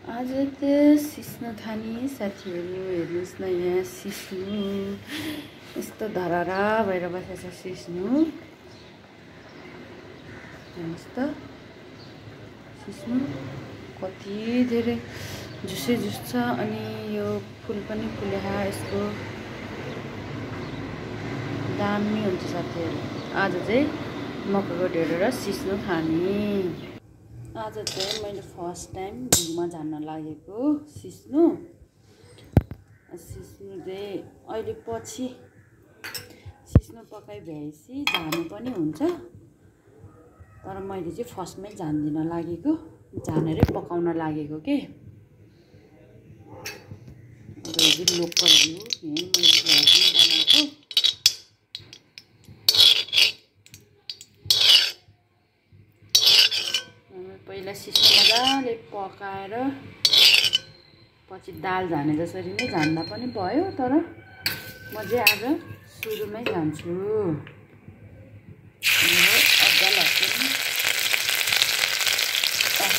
आज त सिस्नो थानी साथीहरू हेर्नुहोस् न यहाँ सिस्नु यस्तो धरारा भएर बसेछ सिस्नु हेर्नुहोस् त सिस्नु कति धेरै जुसै जुस छ अनि यो फुल पनि फुलेछ यसको दामी हुन्छ साथीहरू। आज चाहिँ मकैको ढेँडो र सिस्नु खाने। आज चाहिँ मैले फर्स्ट टाइम भ्यूमा जान्न लागेको सिस्नु चाहिँ अहिले पछि सिस्नु पकाइ भएपछि जानु पनि हुन्छ, तर मैले चाहिँ फर्स्टमै जान्दिन लागेको, जानेरै पकाउन लागेको के। अब यो चाहिँ लोकल भ्यू यहीँ मैले बनाएको। पहिला सिस्नु मजाले पकाएर पछि दाल झाने जसरी नै झान्दा पनि भयो, तर म चाहिँ आज सुरुमै झान्छु। अदुवा लसुन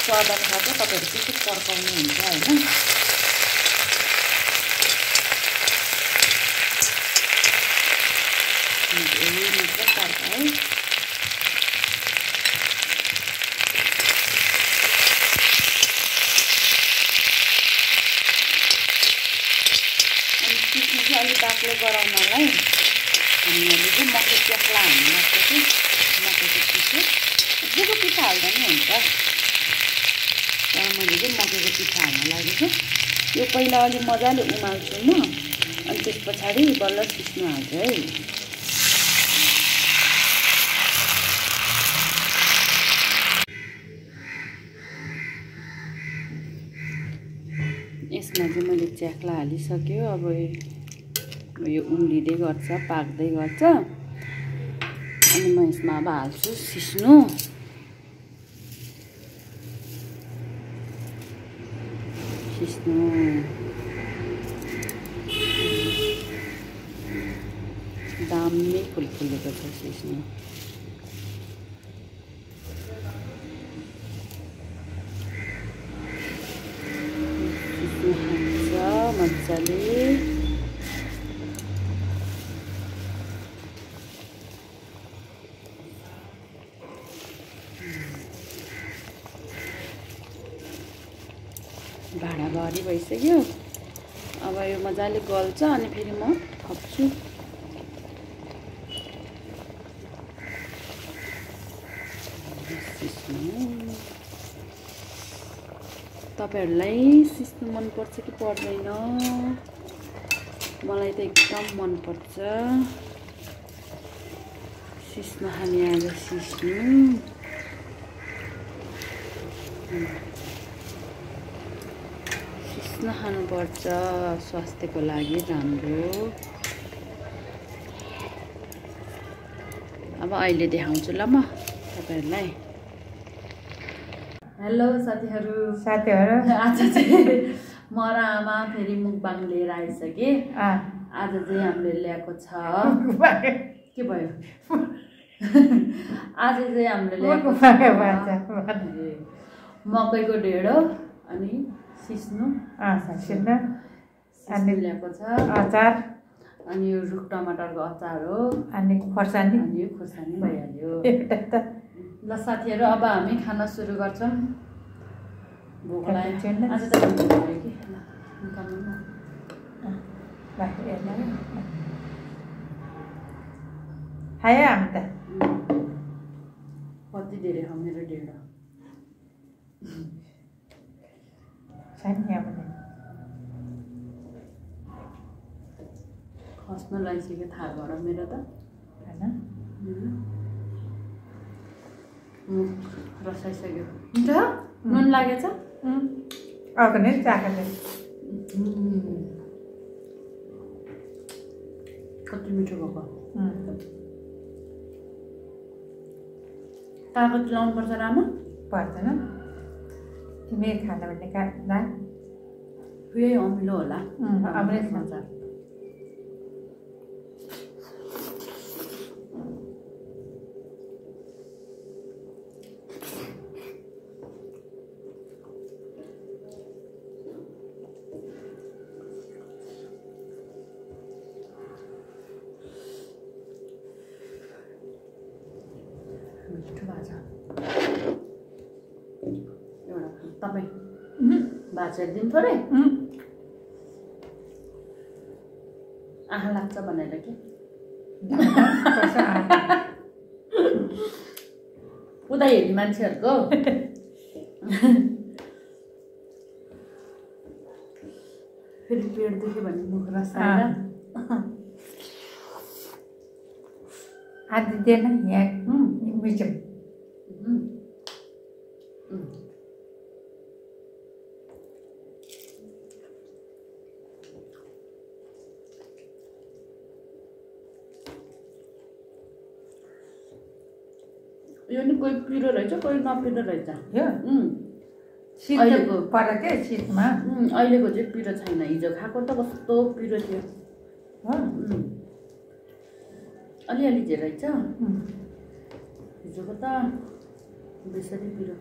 स्वाद अनुसार चाहिँ तपाईँहरू के के पर्काउनु हुन्छ होइन। पर्काएँ अलिक बाक्लो गराउनलाई हामीले चाहिँ मकै च्याख्ला हाल्नुपर्छ कि मकैको पिठो, जेको पिठो हाल्दा पनि हुन्छ, तर मैले चाहिँ मकैको पिठो हाल्न लागेको। यो पहिला अलिक मजाले उमाल्छु म, अनि त्यस पछाडि बल्ल सिस्नु हाल्छु है। यसमा चाहिँ मैले च्याख्ला हालिसक्यो। अब यो उम्लिँदै गर्छ, पाक्दै गर्छ, अनि म यसमा अब हाल्छु सिस्नु। दामी फुलेको छ सिस्नु। मजाले भाँडा भरि भइसक्यो। अब यो मजाले गल्छ अनि फेरि म थप्छु। तपाईँहरूलाई सिस्नु मनपर्छ कि पर्दैन? मलाई त एकदम मनपर्छ सिस्नु खाने। आज सिस्नु खानुपर्छ, स्वास्थ्यको लागि राम्रो। अब अहिले देखाउँछु ल म तपाईँहरूलाई। हेलो साथीहरू आज चाहिँ म र आमा फेरि मुकबाङ लिएर आइसके। आज चाहिँ हामीले ल्याएको छ के भयो आज चाहिँ हामीले ल्याएको मकैको ढेँडो अनि सिस्नु ल्याएको छ, अचार, अनि यो रुख टमाटरको अचार हो, अनि खोर्सानी भइहाल्यो। ल साथीहरू अब हामी खाना सुरु गर्छौँ। भोक लाग्यो आज त भयो कि खायो हामी त कति धेरै खाउँ मेरो ढेँडो खस्न लागिसक्यो थाहा भएर मेरो त होइन। मुख रसाइसक्यो। हुन्छ नुन लागेछ कति मिठो भएको। कागज लाउनु पर्छ रामा? पर्दैन, तिमी खाना भन्ने यही अमिलो होला। अमृत खान्छ। भात सेकिदिउँ थोरै आँखा लाग्छ भनेर के उता हेर्ने मान्छेहरूको फेरि पेट दुख्यो भने मुख रसाएर आधी दिएन यहाँ मिचो यो नि कोही पिरो रहेछ कोही नपिरो रहेछ यो अहिलेको पर के शीतमा अहिलेको चाहिँ पिरो छैन हिजो खाएको त कस्तो पिरो थियो अलिअलि चाहिँ रहेछ हिजोको त बेसरी पिरो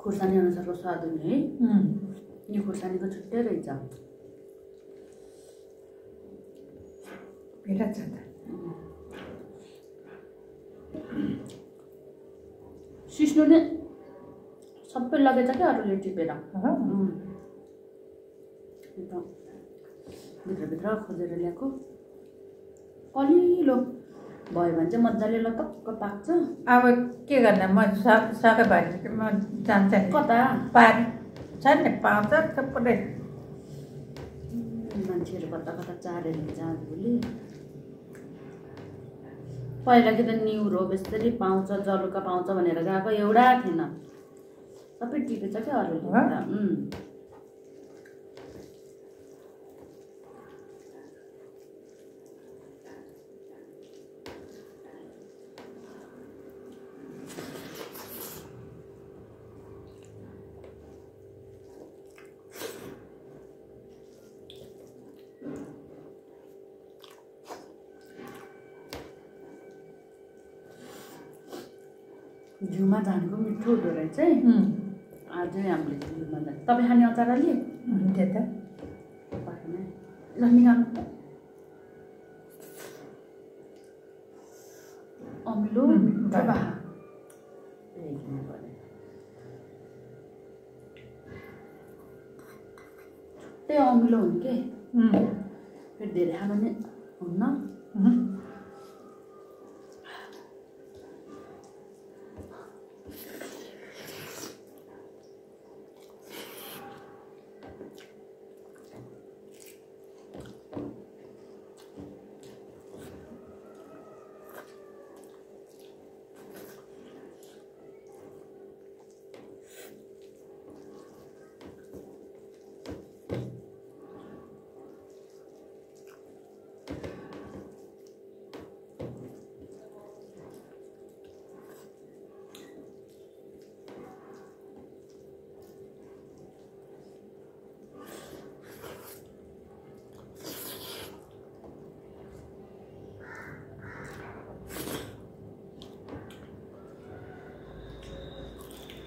खुर्सानी अनुसारको स्वाद हुने है यो खुर्सानीको छुट्टै रहेछ पिरा छ त सिस्नो नै सबै लगेछ क्या अरूले टिपेर भित्रभित्र खोजेर ल्याएको कलिलो भयो भने चाहिँ मजाले लटक्क पाक्छ अब के गर्ने म सके भने म जान्छ नि कता पानी छ नि पाउँछ थुप्रै मान्छेहरू कता कता चारेर जाँद भोलि पहिला कि त निउरो बेसरी पाउँछ जलुका पाउँछ भनेर गएको एउटा थिएन सबै टिपेछ क्या अरूले घिउमा झानेको मिठो हुँदो रहेछ है आजै हामीले घिउमा झाने तपाईँ खाने अचार अलि त्यो त ल निकाल्नु त अमिलो मिठो बाहा त्यही अमिलो हुने के फेरि धेरै खानु नि हुन्न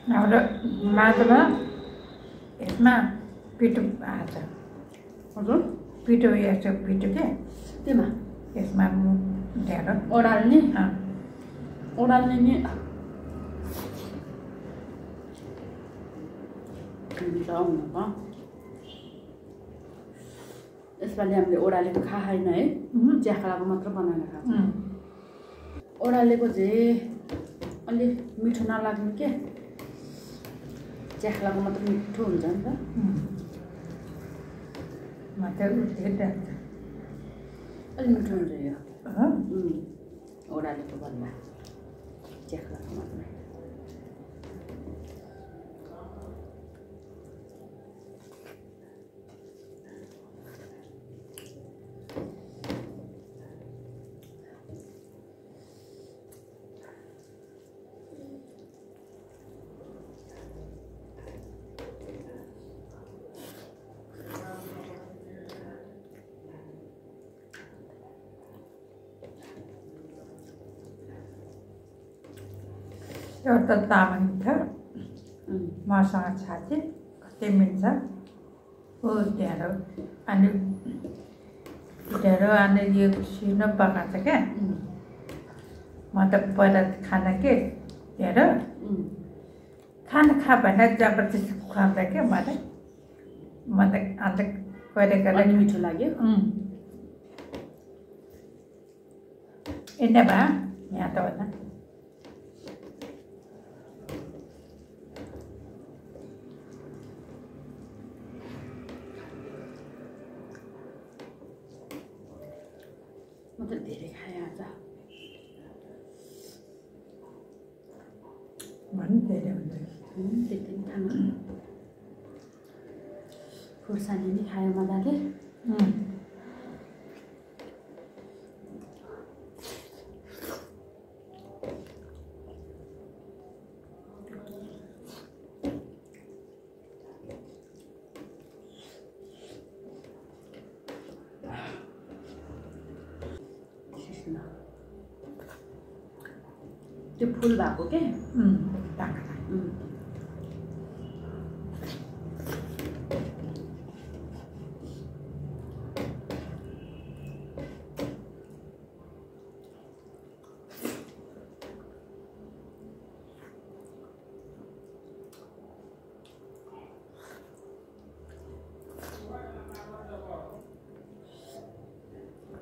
हाम्रो माटोमा यसमा पिठो हाल्छ हजुर पिठो यस्तो पिठो के त्यहीमा यसमा ढेँडो ओडाल्ने ओडाल्ने नि यसपालि हामीले ओडालेको खाएन है च्याख्लाको मात्र बनाएर खान्छ ओडालेको चाहिँ अलि मिठो नलाग्ने के च्याख्लाको मात्र मिठो हुन्छ नि त अलि मिठो हुन्छ यो ओडालेको भन्दा च्याख्लाको मात्र एउटा तामाङ थियो मसँग साथी कति मिल्छ ऊ ढेँडो अनि ढेँडो अनि यो सिनो पकाएको छ क्या म त पहिला खाना के ढेँडो खाना खा भनेर जबरजस्ती खुवाउँदा क्या मलाई म त अन्त कहिले कहिले मिठो लाग्यो यिनै भए यहाँ त होइन म त धेरै खाएँ आज भन्नु धेरै हुन्छ त्यति पनि खानु खुर्सानी नि खायो मजाले त्यो फुल भएको के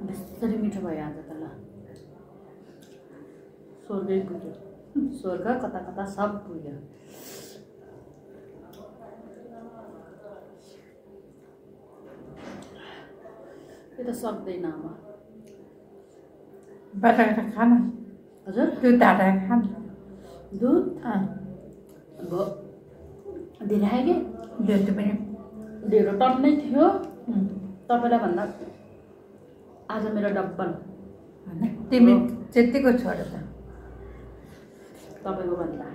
बेसरी मिठो भयो आज त ल स्वर्गै पुग्यो स्वर्ग कता कता सब पुग्यो त्यो त सक्दैन अब बटाएर खाना हजुर दुध हालेर खाना दुध अब धेरै खायो कि दुध पनि ढेँडो टन्नै थियो तपाईँलाई भन्दा आज मेरो डब्बल तिमी त्यतिको छोडो त तपाईँको भन्दा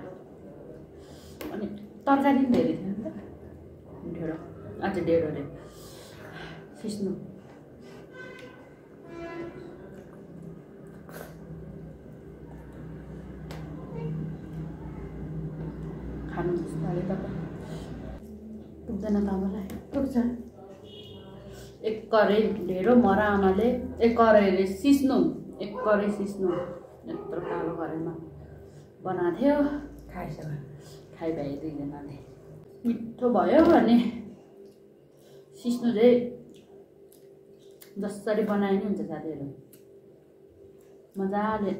अनि तरकारी पनि धेरै थियो नि त ढेँडो आज ढेँडो अरे सिस्नु खानु जस्तो लाग्यो तपाईँ पुग्दैन तपाईँलाई पुग्छ एक कराई ढेँडो म र आमाले एक कराई अरे सिस्नु एक कराई सिस्नु यत्रो कालो कराईमा बनाएको थियो खाइभए दुईजनाले मिठो भयो अनि सिस्नु चाहिँ जसरी बनाए नि हुन्छ साथीहरू मजाले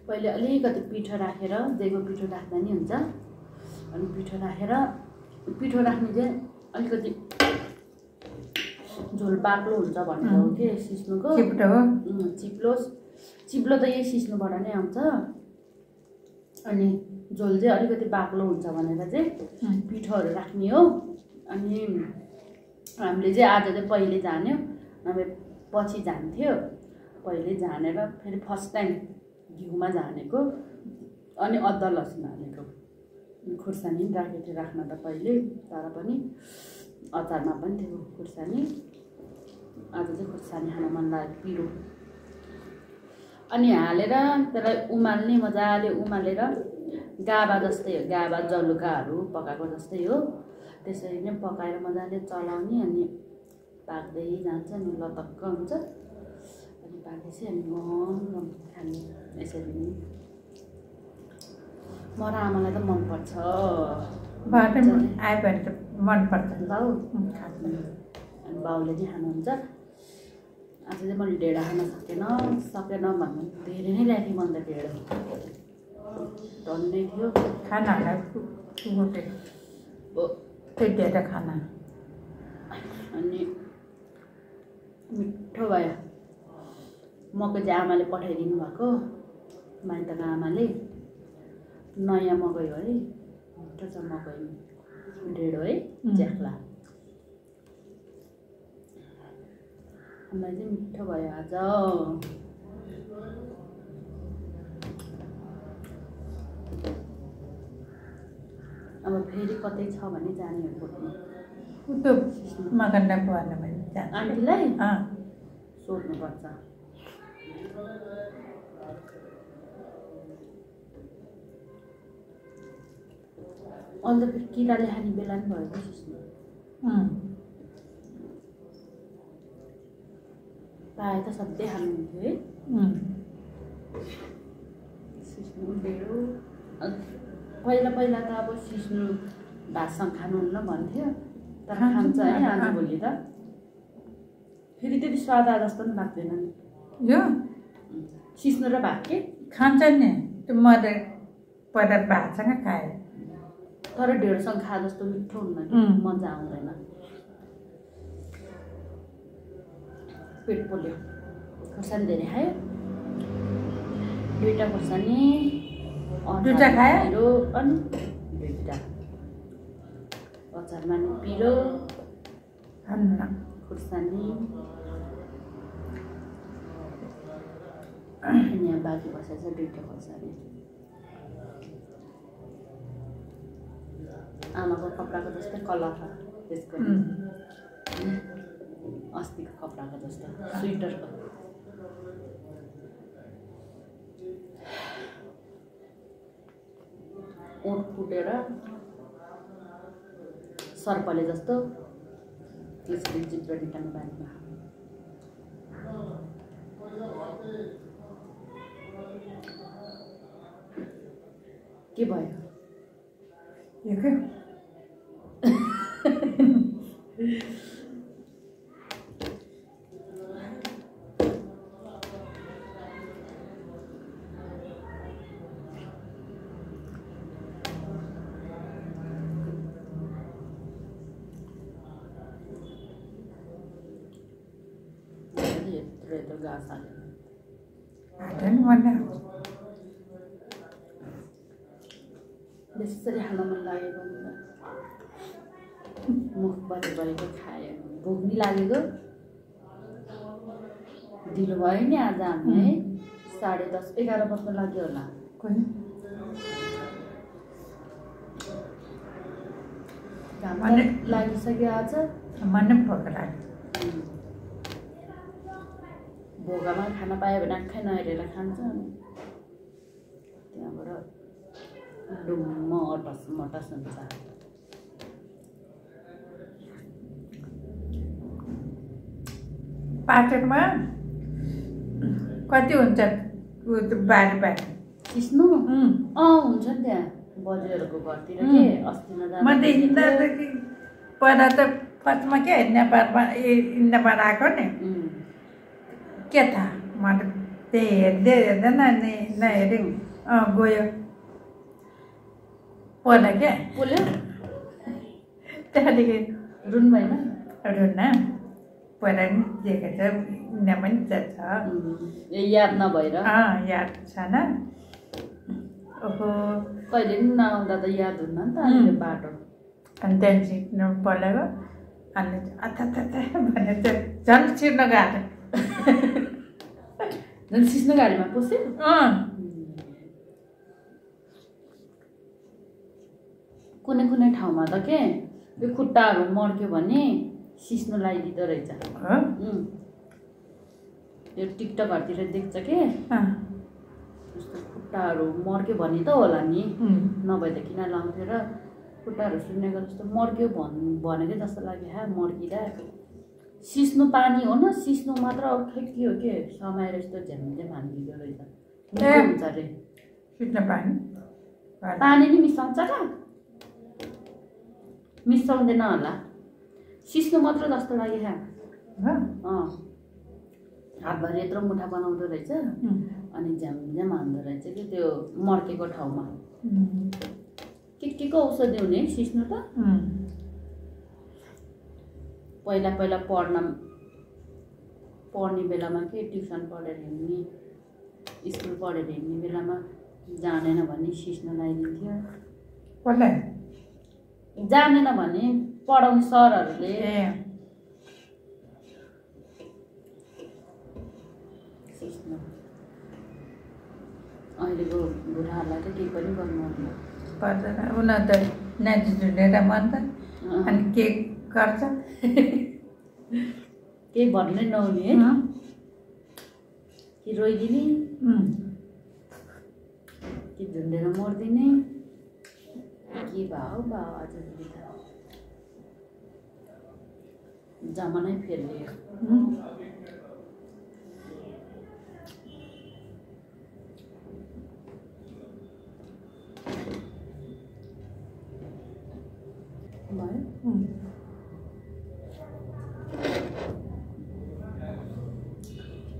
पहिले अलिकति पिठो राखेर जेको पिठो राख्दा नि हुन्छ अनि पिठो राखेर पिठो राख्ने चाहिँ अलिकति झोल बाक्लो हुन्छ भनेर हो कि सिस्नुको चिप्लो हो चिप्लो त यही सिस्नुबाट नै आउँछ अनि झोल चाहिँ अलिकति बाक्लो हुन्छ भनेर चाहिँ पिठोहरू राख्ने हो अनि हामीले चाहिँ आज चाहिँ पहिले जान्यो नभए पछि जान्थ्यो पहिले जानेर फेरि फर्स्ट टाइम घिउमा जानेको अनि अदुवा लसुन हालेको खुर्सानी पनि राखेको थियो राख्न त पहिले तर पनि अचारमा पनि थियो खुर्सानी आज चाहिँ खुर्सानी खान मन लाग्यो पिरो अनि हालेर त्यसलाई उमाल्ने मजाले उमालेर गाबा जस्तै हो गाबा जलुकाहरू पकाएको जस्तै हो त्यसरी नै पकाएर मजाले चलाउने अनि पाक्दै जान्छ अनि लतक्क हुन्छ अनि पाकेपछि अनि गम खाने यसरी नै म र आमालाई त मनपर्छ आयो भने त मनपर्छ बाउ अनि बाउले चाहिँ खानुहुन्छ आज चाहिँ मैले ढेँडो खान सकेन भन्नु धेरै नै ल्याथेँ मन त ढेँडो टन्नै थियो खानाहरूलाई त्यो ढेँडो खाना अनि मिठो भयो मकै चाहिँ आमाले पठाइदिनु भएको माइतको आमाले नयाँ मकै हो है मिठो छ मकै ढेँडो है च्याख्ला हामीलाई चाहिँ मिठो भयो आज अब फेरि कतै छ भने जाने हो त्यो मगन्डा पर्ने भने आन्टीलाई सोध्नुपर्छ अन्त फेरि किराले खाने बेला नि भयो कि सिस्नु पाए त सधैँ खानुहुन्थ्यो है सिस्नु ढेँडो पहिला पहिला त अब सिस्नु भातसँग खानुहुन्न भन्थ्यो तर खान्छ है आजभोलि त फेरि त्यति स्वाद जस्तो पनि लाग्दैन नि यो सिस्नु र भात के खान्छ नि त्यो मैले पहिला भातसँग खाएँ तर ढेँडोसँग खा जस्तो मिठो हुन्न कि मजा आउँदैन पेट पोल्यो खोर्सानी धेरै खायो 2टा खोर्सानी 2टा खायो पिरो अनि 2टा अचारमा नि पिरो खोर्सानी अनि यहाँ बाँकी बसेको छ 2टा खोर्सानी आमाको कपडाको जस्तै कलर छ त्यसको अस्तिको कपडाको जस्तो स्वेटरको ओठ फुटेर सर्पले जस्तो त्यसरी चित्र निकाल्नु बारीमा के भयो घाँस बेसरी खान मन लागेको मुखबाट गरेको खायो भोक नि लागेको ढिलो भयो नि आज हामी है 10:30 11 बज्न लाग्यो होला घाम लागिसक्यो आज मन भोक लाग्यो भोगामा खाना पायो भने आँखै नहेरेर खान्छ त्यहाँबाट डुम्म अटस मटस हुन्छ पाकेटमा कति हुन्छ बारी सिस्नु हुन्छ नि त्यहाँ बजेहरूको घरतिर के अस्ति नजाँदा पहिला त फर्स्टमा के नेपाल आएको नि के थाहा मैले त्यही हेर्दैन नहेरेँ गयो पहिला क्या पोल्यो त्यहाँदेखि रुन भएन रुन्न पहिला नि दिएको छ यहाँ पनि छ याद नभएर याद छैन ओहो कहिले पनि नआउँदा त याद हुन्न नि त अहिले बाटो अनि त्यहाँदेखि सिक्नु पलेको अनि अथा भनेर झन् छिर्न गएको झन् सिस्नु गाडीमा पस्यो कुनै कुनै ठाउँमा त के यो खुट्टाहरू मर्क्यो भने सिस्नु लगाइदिँदो रहेछ त्यो टिकटकहरूतिर देख्छ के जस्तो खुट्टाहरू मर्क्यो भने त होला नि नभए त किन लाउँथ्यो र खुट्टाहरू सुन्नेको जस्तो मर्क्यो भनेकै जस्तो लाग्यो मर्किँदा सिस्नु पानी हो न सिस्नु मात्र खै के हो के समाएर यस्तो झ्यामझ्याम हानिदिँदो रहेछ हुन्छ अरे सिस्नु पानी नि मिसाउँछ र मिसाउँदैन होला सिस्नु मात्र जस्तो लाग्यो हातभरि यत्रो मुठा बनाउँदो रहेछ अनि झ्यामझ्याम हान्दो रहेछ कि त्यो मर्केको ठाउँमा के को औषधि हुने सिस्नु त पहिला पढ्ने बेलामा के ट्युसन पढेर हिँड्ने स्कुल पढेर हिँड्ने बेलामा जानेन भने सिस्नु लगाइदिन्थ्यो जानेन भने पढाउने सरहरूले सिस्नु अहिलेको बुढाहरूलाई त केही पनि गर्नु पर्दैन उनीहरू त नाति झुन्डेर मान्छ अनि के गर्छ केही भन्नै नहुने है कि रोइदिने कि झुन्डेर मर्दिने के भयो भयो आज जमानै फेरियो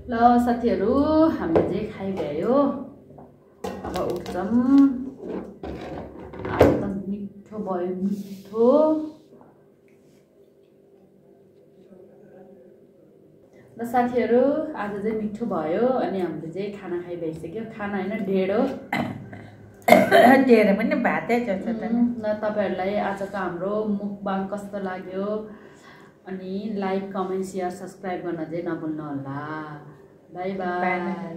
ल साथीहरू हामीले चाहिँ खाइभ्यायो अब उठ्छौँ आज त मिठो भयो मिठो ल साथीहरू आज चाहिँ मिठो भयो अनि हामीले चाहिँ खाना खाइभइसक्यो खाना होइन ढेँडो ढेँडो पनि भातै जस्तो त ल तपाईहरुलाई आजको हाम्रो मुकबाङ कस्तो लाग्यो अनि लाइक कमेन्ट शेयर सब्स्क्राइब गर्न चाहिँ नभुल्नु होला बाइ बाइ